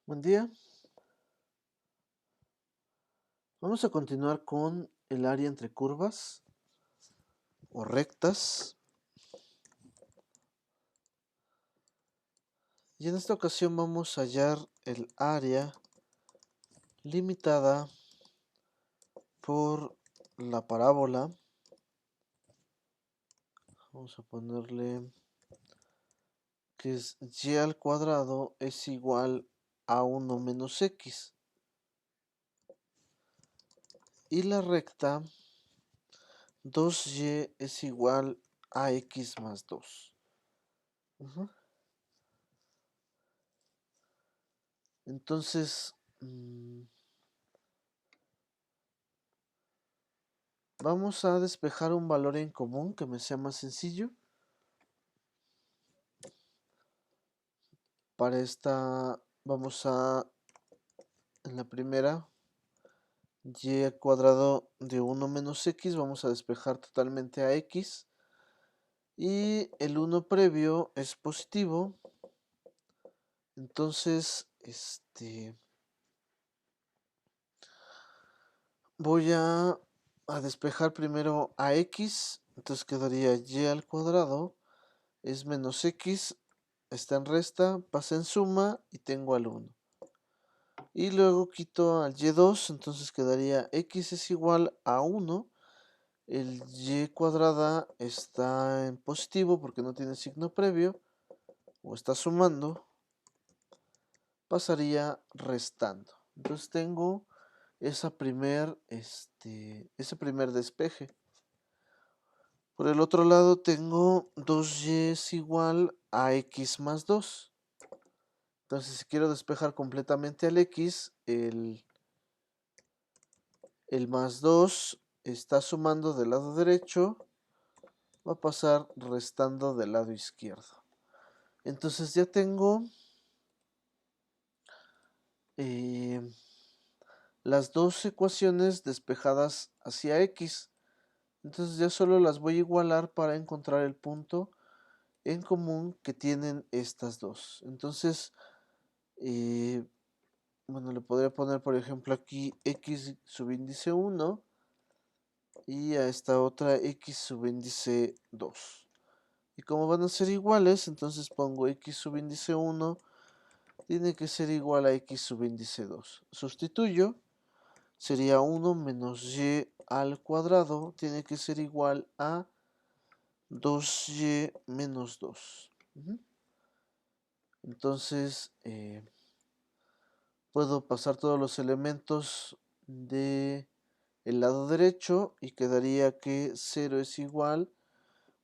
Buen día. Vamos a continuar con el área entre curvas o rectas. Y en esta ocasión vamos a hallar el área limitada por la parábola. Vamos a ponerle que es y al cuadrado es igual a 1 menos x. Y la recta 2y es igual a x más 2. Entonces, vamos a despejar un valor en común que me sea más sencillo. Para esta vamos a, en la primera, y al cuadrado de 1 menos x, vamos a despejar totalmente a x. Y el 1 previo es positivo. Entonces, voy a despejar primero a x. Entonces quedaría y al cuadrado es menos x, está en resta, pasa en suma y tengo al 1. Y luego quito al y2, entonces quedaría x es igual a 1. El y cuadrada está en positivo porque no tiene signo previo, o está sumando, pasaría restando. Entonces tengo ese primer despeje. Por el otro lado tengo 2y es igual a x más 2. Entonces si quiero despejar completamente al x, el más 2 está sumando del lado derecho, va a pasar restando del lado izquierdo. Entonces ya tengo las dos ecuaciones despejadas hacia x. Entonces ya solo las voy a igualar para encontrar el punto en común que tienen estas dos. Entonces, bueno, le podría poner por ejemplo aquí x subíndice 1 y a esta otra x subíndice 2. Y como van a ser iguales, entonces pongo x subíndice 1 tiene que ser igual a x subíndice 2. Sustituyo, sería 1 menos y al cuadrado, tiene que ser igual a 2y menos 2. Entonces, puedo pasar todos los elementos de el lado derecho y quedaría que 0 es igual.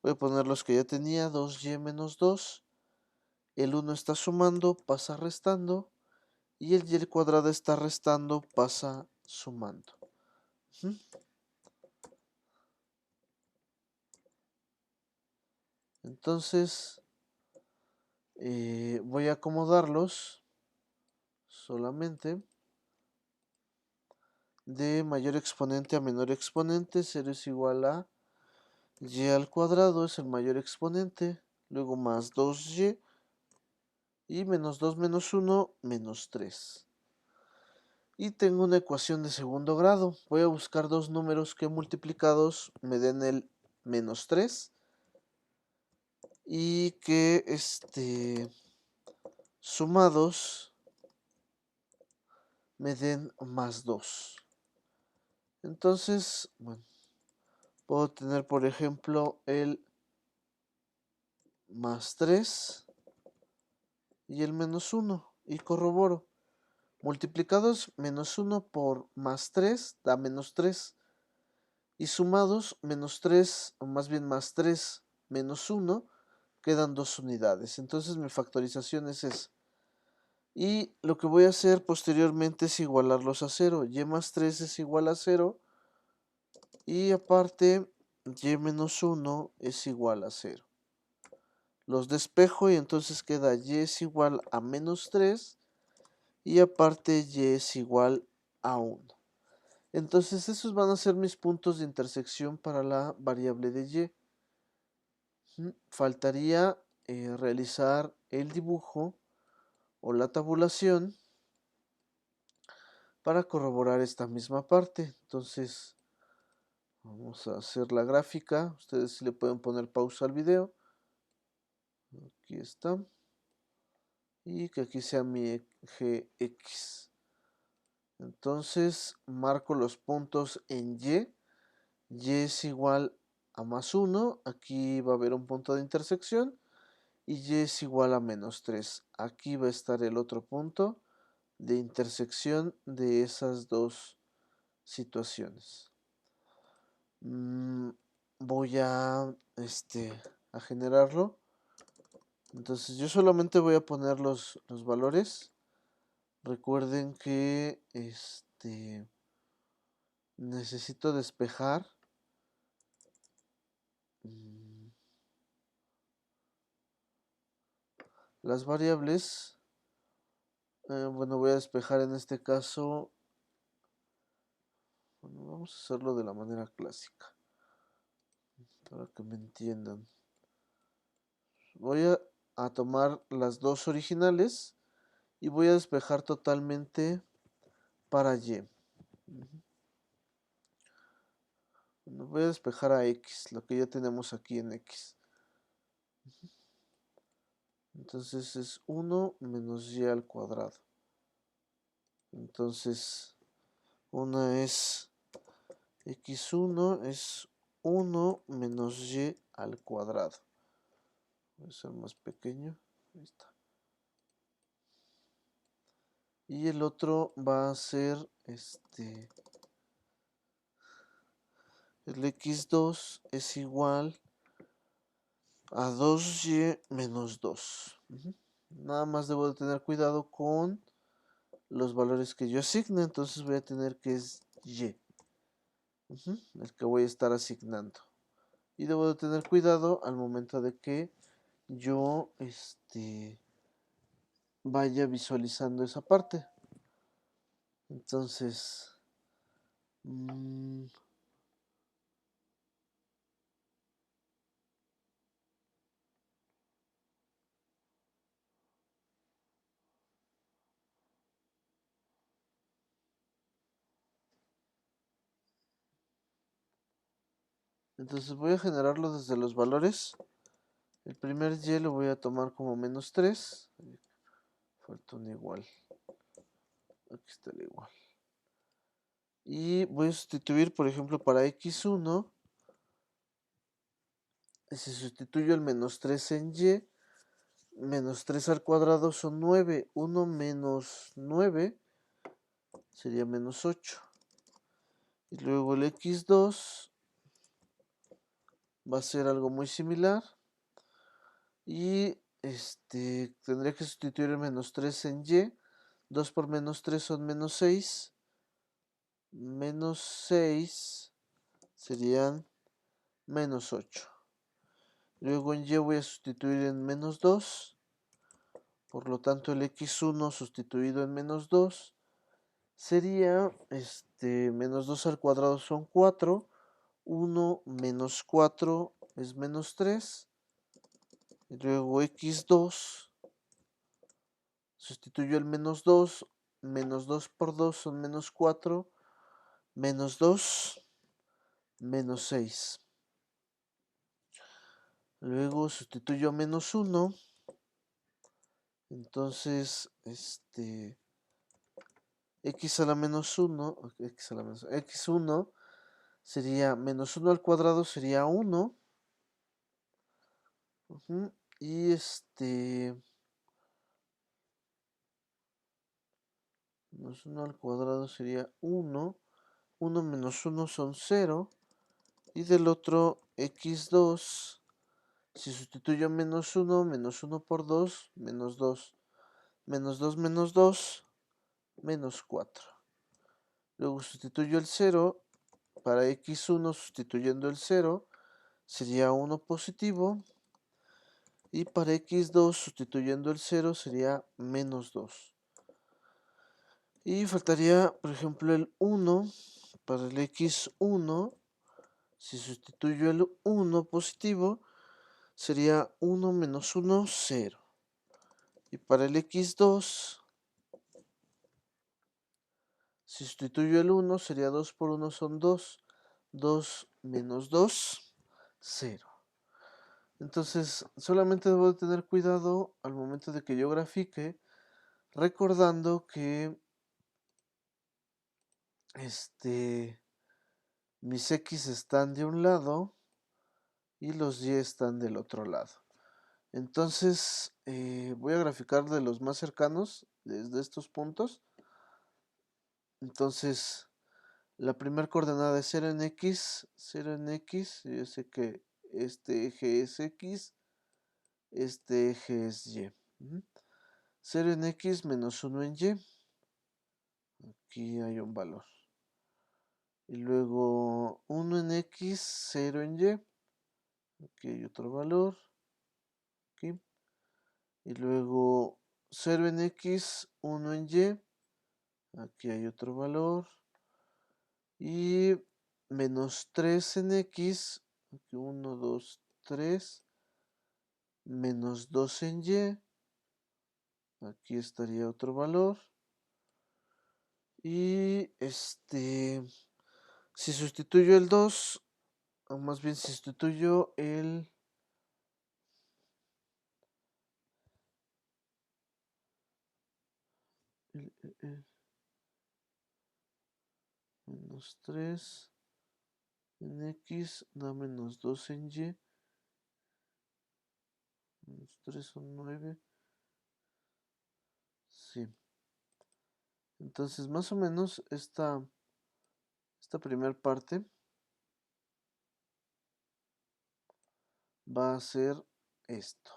Voy a poner los que ya tenía, 2y menos 2. El 1 está sumando, pasa restando. Y el y cuadrado está restando, pasa sumando. Entonces, voy a acomodarlos solamente de mayor exponente a menor exponente. 0 es igual a y al cuadrado, es el mayor exponente. Luego más 2y. Y menos 2 menos 1, menos 3. Y tengo una ecuación de segundo grado. Voy a buscar dos números que multiplicados me den el menos 3. Y que sumados me den más 2. Entonces, bueno, puedo tener por ejemplo el más 3 y el menos 1 y corroboro. Multiplicados menos 1 por más 3 da menos 3. Y sumados menos 3, o más bien más 3 menos 1, quedan 2 unidades. Entonces mi factorización es esa. Y lo que voy a hacer posteriormente es igualarlos a 0. Y más 3 es igual a 0. Y aparte, y menos 1 es igual a 0. Los despejo y entonces queda y es igual a menos 3. Y aparte y es igual a 1. Entonces esos van a ser mis puntos de intersección para la variable de y. Faltaría realizar el dibujo o la tabulación para corroborar esta misma parte. Entonces vamos a hacer la gráfica. Ustedes sí le pueden poner pausa al video. Aquí está. Y que aquí sea mi eje X. Entonces marco los puntos en Y. Y es igual a más 1. Aquí va a haber un punto de intersección. Y Y es igual a menos 3. Aquí va a estar el otro punto de intersección de esas dos situaciones. Voy a generarlo. Entonces yo solamente voy a poner los valores. Recuerden que necesito despejar las variables. Bueno, voy a despejar en este caso. Bueno, vamos a hacerlo de la manera clásica para que me entiendan. Voy a tomar las dos originales y voy a despejar totalmente para Y. Bueno, voy a despejar a X, lo que ya tenemos aquí en X. Entonces es 1 menos Y al cuadrado. Entonces, una es X1 es 1 menos Y al cuadrado. Voy a hacer más pequeño. Ahí está. Y el otro va a ser el X2 es igual a 2Y menos 2. Nada más debo de tener cuidado con los valores que yo asigne. Entonces voy a tener que es Y. El que voy a estar asignando. Y debo de tener cuidado al momento de que yo vaya visualizando esa parte. Entonces, voy a generarlo desde los valores. El primer Y lo voy a tomar como menos 3. Falta un igual. Aquí está el igual. Y voy a sustituir, por ejemplo, para X1. Si sustituyo el menos 3 en Y, menos 3 al cuadrado son 9. 1 menos 9 sería menos 8. Y luego el X2 va a ser algo muy similar. Y tendría que sustituir el menos 3 en Y. 2 por menos 3 son menos 6. Menos 6 serían menos 8. Luego en Y voy a sustituir en menos 2. Por lo tanto el X1 sustituido en menos 2 sería menos 2 al cuadrado son 4. 1 menos 4 es menos 3. Y luego X2 sustituyo el menos 2. Menos 2 por 2 son menos 4. Menos 2, menos 6. Luego sustituyo menos 1. Entonces, x a la menos 1, x1 sería menos 1 al cuadrado sería 1. Y menos 1 al cuadrado sería 1. 1 menos 1 son 0. Y del otro x2, si sustituyo menos 1, menos 1 por 2, menos 2. Menos 2 menos 2, menos 4. Luego sustituyo el 0. Para x1 sustituyendo el 0 sería 1 positivo. Y para x2 sustituyendo el 0 sería menos 2. Y faltaría, por ejemplo, el 1. Para el x1, si sustituyo el 1 positivo, sería 1 menos 1, 0. Y para el x2, Si sustituyo el 1 sería 2 por 1 son 2. 2 menos 2, 0. Entonces solamente debo de tener cuidado al momento de que yo grafique, recordando que mis X están de un lado y los Y están del otro lado. Entonces voy a graficar de los más cercanos desde estos puntos. Entonces la primera coordenada es 0 en X, 0 en X. Yo sé que este eje es X, este eje es Y. 0 en X menos 1 en Y. Aquí hay un valor. Y luego 1 en X, 0 en Y. Aquí hay otro valor. Aquí. Y luego 0 en X, 1 en Y. Aquí hay otro valor. Y menos 3 en X. Aquí 1, 2, 3. Menos 2 en Y. Aquí estaría otro valor. Y si sustituyo el 2, o más bien si sustituyo el menos 3 en X da menos 2 en Y. Menos 3 son 9. Sí. Entonces más o menos esta primera parte va a ser esto.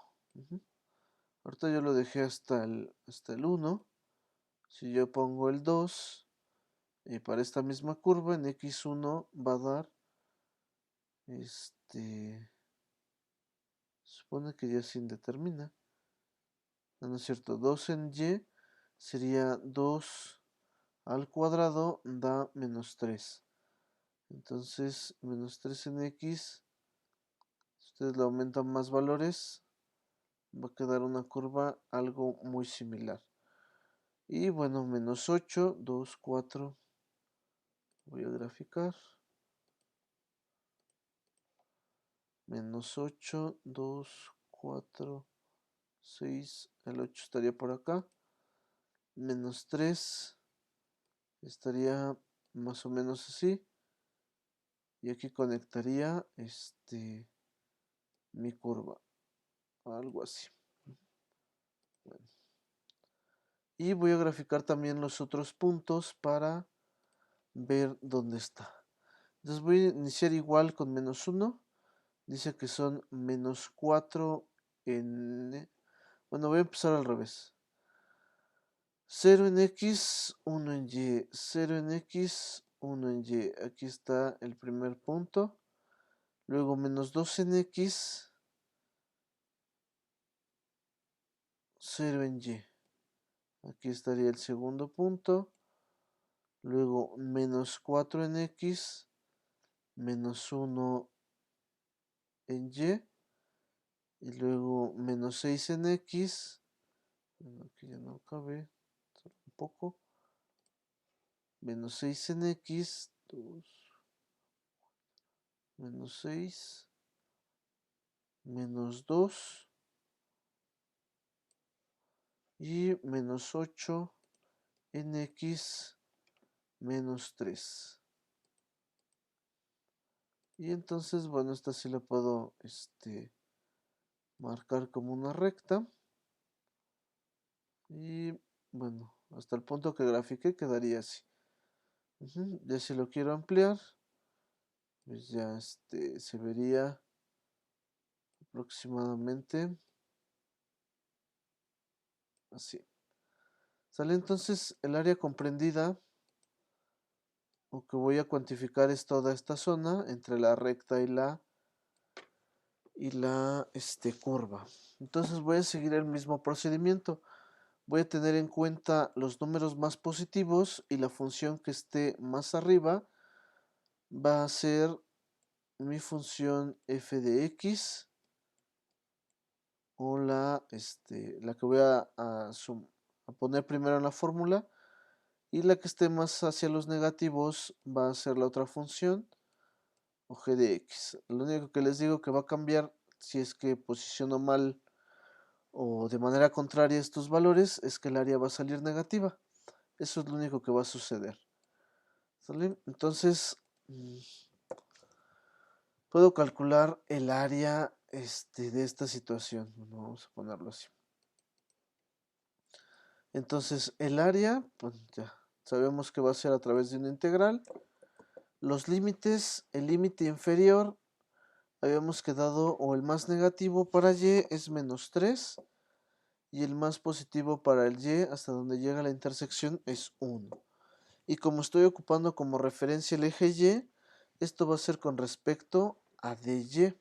Ahorita yo lo dejé hasta el 1. Si yo pongo el 2, para esta misma curva en X1 va a dar supone que ya se indetermina. No es cierto, 2 en Y sería 2 al cuadrado da menos 3. Entonces menos 3 en X, si ustedes le aumentan más valores, va a quedar una curva algo muy similar. Y bueno, menos 8, 2, 4. Voy a graficar. Menos 8, 2, 4, 6. El 8 estaría por acá. Menos 3 estaría más o menos así. Y aquí conectaría mi curva. Algo así. Bueno. Y voy a graficar también los otros puntos para ver dónde está. Entonces voy a iniciar igual con menos 1. Dice que son menos 4 en... Bueno, voy a empezar al revés. 0 en X, 1 en Y. 0 en X, 1 en Y. Aquí está el primer punto. Luego menos 2 en X, 0 en Y. Aquí estaría el segundo punto. Luego menos 4 en X, menos 1 en Y. Y luego menos 6 en X. Bueno, aquí ya no cabe. Solo un poco. Menos 6 en X. 2. Menos 6. Menos 2. Y menos 8 en X. Menos 3. Y entonces, bueno, esta sí la puedo marcar como una recta. Y bueno, hasta el punto que grafiqué quedaría así. Ya si lo quiero ampliar, pues ya se vería aproximadamente así. Sale entonces el área comprendida o que voy a cuantificar es toda esta zona entre la recta y la curva. Entonces voy a seguir el mismo procedimiento. Voy a tener en cuenta los números más positivos y la función que esté más arriba va a ser mi función f de x o la que voy a poner primero en la fórmula y la que esté más hacia los negativos va a ser la otra función, o g de x. Lo único que les digo que va a cambiar si es que posiciono mal o de manera contraria estos valores es que el área va a salir negativa. Eso es lo único que va a suceder. ¿Sale? Entonces, puedo calcular el área de esta situación. Bueno, vamos a ponerlo así. Entonces, el área, pues ya sabemos que va a ser a través de una integral. Los límites, el límite inferior, habíamos quedado, o el más negativo para y es -3, y el más positivo para el y hasta donde llega la intersección es 1. Y como estoy ocupando como referencia el eje y, esto va a ser con respecto a dy.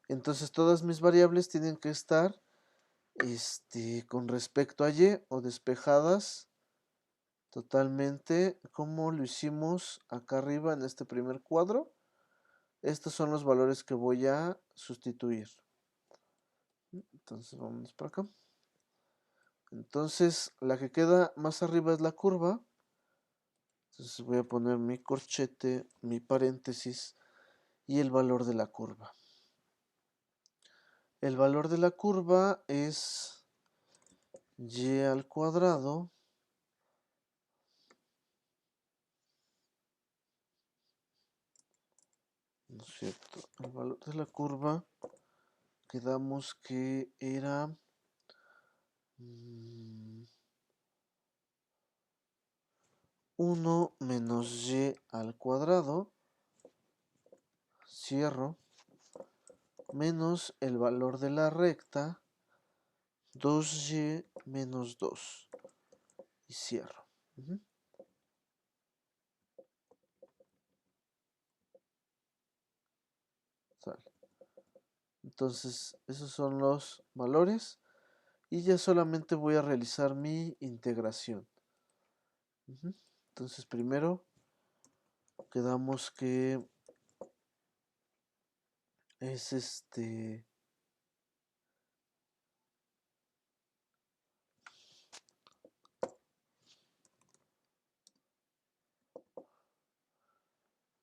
Entonces todas mis variables tienen que estar con respecto a y o despejadas totalmente como lo hicimos acá arriba en este primer cuadro. Estos son los valores que voy a sustituir. Entonces vamos para acá. Entonces la que queda más arriba es la curva. Entonces voy a poner mi corchete, mi paréntesis y el valor de la curva. El valor de la curva es y al cuadrado ¿no es cierto? El valor de la curva quedamos que era 1 menos y al cuadrado, cierro, menos el valor de la recta, 2y menos 2, y cierro. Sale. Entonces, esos son los valores. Y ya solamente voy a realizar mi integración. Entonces, primero quedamos que es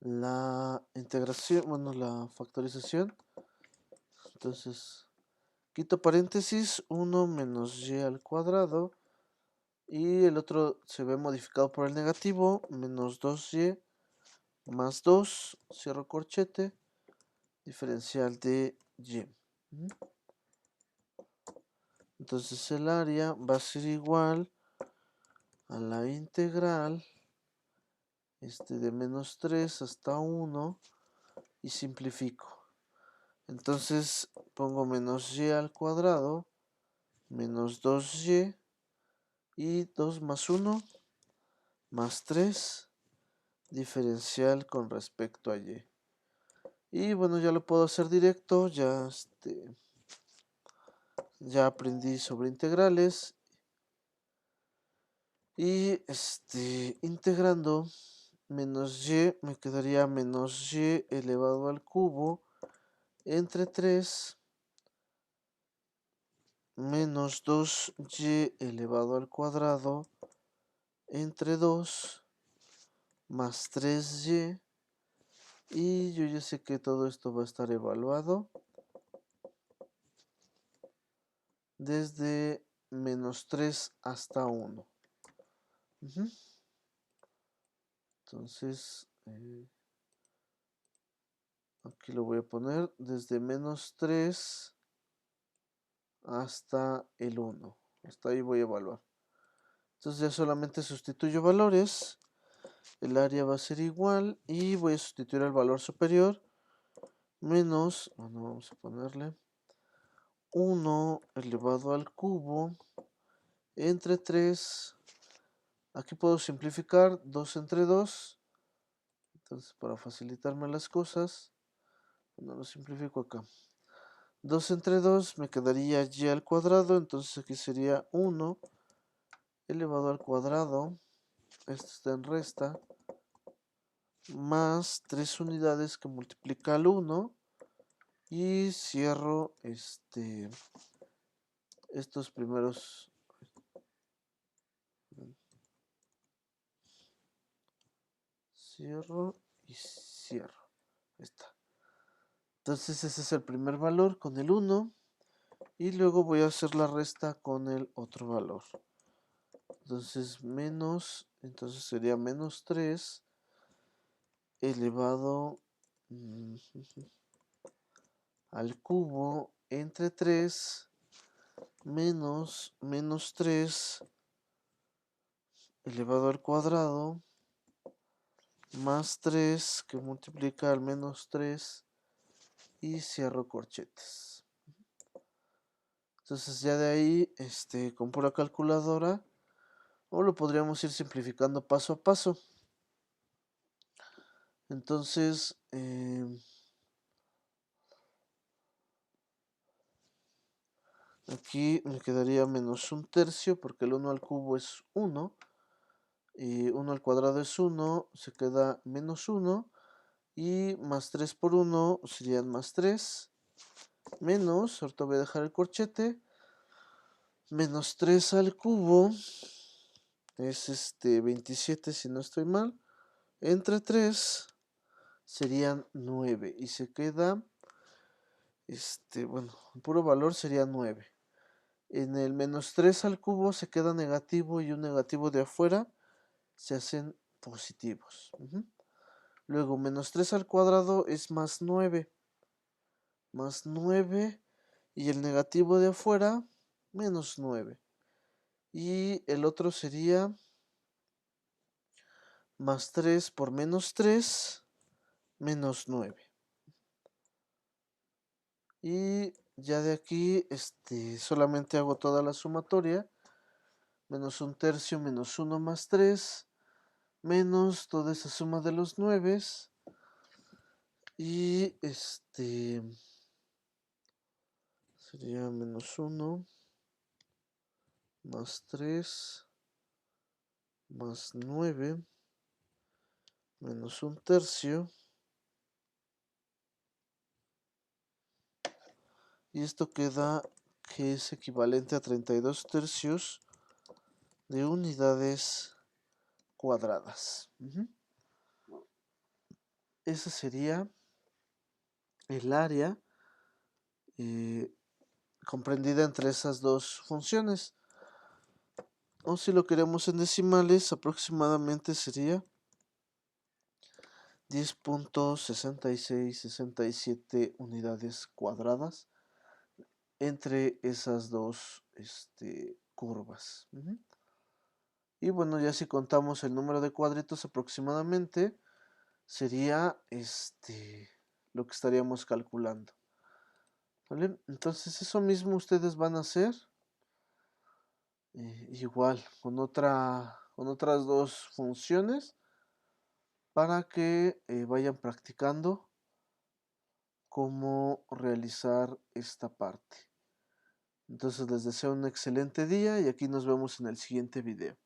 la integración, bueno, la factorización. Entonces, quito paréntesis, 1 menos y al cuadrado. Y el otro se ve modificado por el negativo, menos 2y más 2, cierro corchete, diferencial de y. Entonces el área va a ser igual a la integral de menos 3 hasta 1 y simplifico. Entonces pongo menos y al cuadrado menos 2y y 2 más 1 más 3 diferencial con respecto a y. Y bueno, ya lo puedo hacer directo, ya aprendí sobre integrales. Y integrando menos y me quedaría menos y elevado al cubo entre 3 menos 2y elevado al cuadrado entre 2 más 3y. Y yo ya sé que todo esto va a estar evaluado desde menos 3 hasta 1. Entonces, aquí lo voy a poner desde menos 3 hasta el 1. Hasta ahí voy a evaluar. Entonces ya solamente sustituyo valores. El área va a ser igual y voy a sustituir el valor superior menos, bueno, vamos a ponerle 1 elevado al cubo entre 3. Aquí puedo simplificar 2 entre 2. Entonces para facilitarme las cosas, bueno, lo simplifico acá. 2 entre 2 me quedaría y al cuadrado, entonces aquí sería 1 elevado al cuadrado, esto está en resta, más 3 unidades que multiplica al 1 y cierro estos primeros cierro y cierro. Ahí está. Entonces ese es el primer valor con el 1 y luego voy a hacer la resta con el otro valor. Entonces entonces sería menos 3 elevado al cubo entre 3 menos 3 elevado al cuadrado más 3 que multiplica al menos 3 y cierro corchetes. Entonces ya de ahí, con pura calculadora, o lo podríamos ir simplificando paso a paso. Entonces, aquí me quedaría menos 1/3 porque el 1 al cubo es 1 y 1 al cuadrado es 1, se queda menos 1 y más 3 por 1 serían más 3 menos, ahorita voy a dejar el corchete, menos 3 al cubo es 27 si no estoy mal, entre 3 serían 9 y se queda, bueno, el puro valor sería 9. En el menos 3 al cubo se queda negativo y un negativo de afuera se hacen positivos. Luego, menos 3 al cuadrado es más 9. Más 9 y el negativo de afuera, menos 9. Y el otro sería más 3 por menos 3, menos 9. Y ya de aquí, solamente hago toda la sumatoria. Menos 1/3 menos 1 más 3, menos toda esa suma de los 9. Y sería menos 1 más 3 más 9 menos 1/3. Y esto queda que es equivalente a 32/3 de unidades cuadradas. Ese sería el área comprendida entre esas dos funciones. O si lo queremos en decimales, aproximadamente sería 10.6667 unidades cuadradas entre esas dos curvas. Y bueno, ya si contamos el número de cuadritos aproximadamente, sería lo que estaríamos calculando. ¿Vale? Entonces eso mismo ustedes van a hacer igual con otras dos funciones para que vayan practicando cómo realizar esta parte. Entonces les deseo un excelente día y aquí nos vemos en el siguiente video.